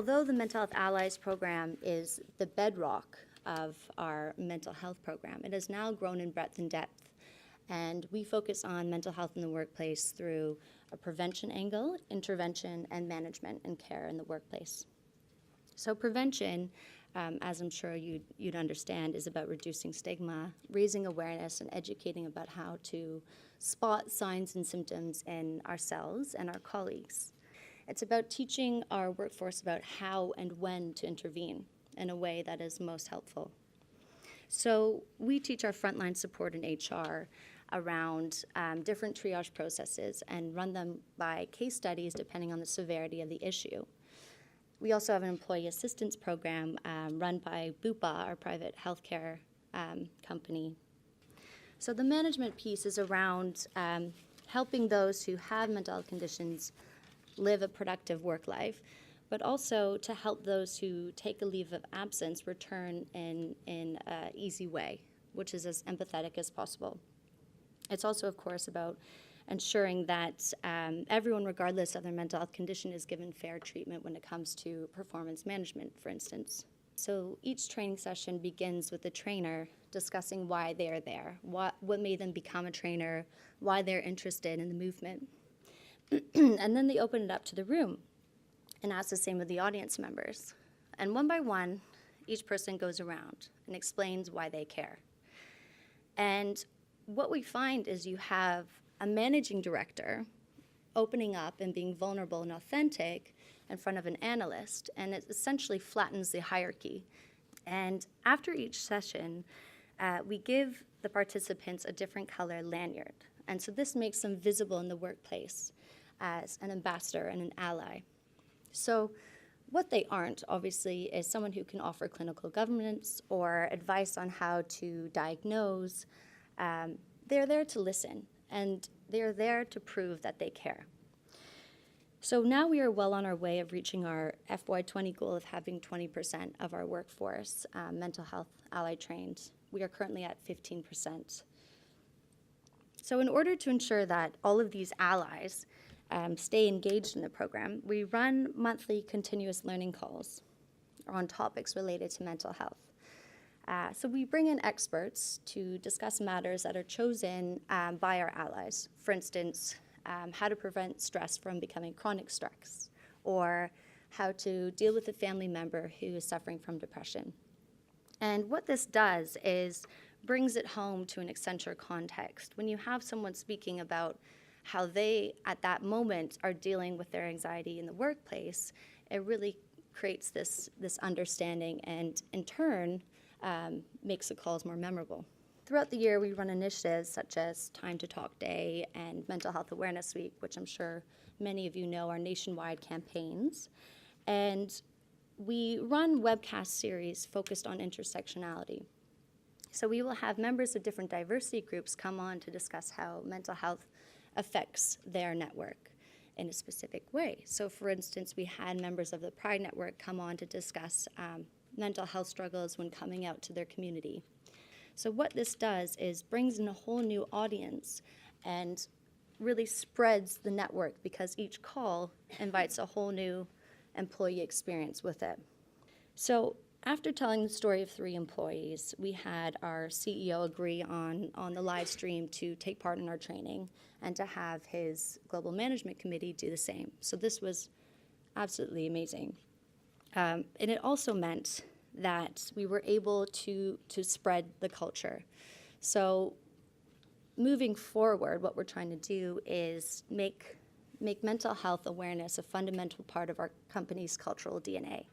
although the Mental Health Allies program is the bedrock of our mental health program, it has now grown in breadth and depth. And we focus on mental health in the workplace through a prevention angle, intervention, and management and care in the workplace. So prevention, as I'm sure you'd understand, is about reducing stigma, raising awareness, and educating about how to spot signs and symptoms in ourselves and our colleagues. It's about teaching our workforce about how and when to intervene in a way that is most helpful. So we teach our frontline support in HR around different triage processes and run them by case studies depending on the severity of the issue. We also have an employee assistance program run by Bupa, our private healthcare company. So the management piece is around helping those who have mental health conditions live a productive work life, but also to help those who take a leave of absence return in an easy way, which is as empathetic as possible. It's also, of course, about ensuring that everyone, regardless of their mental health condition, is given fair treatment when it comes to performance management, for instance. So each training session begins with the trainer discussing why they are there, what made them become a trainer, why they're interested in the movement. And then they open it up to the room and ask the same of the audience members. And one by one, each person goes around and explains why they care. And what we find is you have a managing director opening up and being vulnerable and authentic in front of an analyst, and it essentially flattens the hierarchy. And after each session, we give the participants a different color lanyard. And so this makes them visible in the workplace as an ambassador and an ally. So what they aren't, obviously, is someone who can offer clinical governance or advice on how to diagnose. They're there to listen, and they're there to prove that they care. So now we are well on our way of reaching our FY20 goal of having 20% of our workforce mental health ally trained. We are currently at 15%. So in order to ensure that all of these allies stay engaged in the program, we run monthly continuous learning calls on topics related to mental health. So we bring in experts to discuss matters that are chosen by our allies. For instance, how to prevent stress from becoming chronic stress, or how to deal with a family member who is suffering from depression. And what this does is brings it home to an Accenture context. When you have someone speaking about how they, at that moment, are dealing with their anxiety in the workplace, it really creates this understanding and, in turn, makes the calls more memorable. Throughout the year, we run initiatives such as Time to Talk Day and Mental Health Awareness Week, which I'm sure many of you know are nationwide campaigns. And we run webcast series focused on intersectionality. So we will have members of different diversity groups come on to discuss how mental health affects their network in a specific way. So for instance, we had members of the Pride Network come on to discuss mental health struggles when coming out to their community. So what this does is brings in a whole new audience and really spreads the network, because each call invites a whole new employee experience with it. So after telling the story of 3 employees, we had our CEO agree on the live stream to take part in our training and to have his global management committee do the same. So this was absolutely amazing. And it also meant that we were able to spread the culture. So moving forward, what we're trying to do is make mental health awareness a fundamental part of our company's cultural DNA.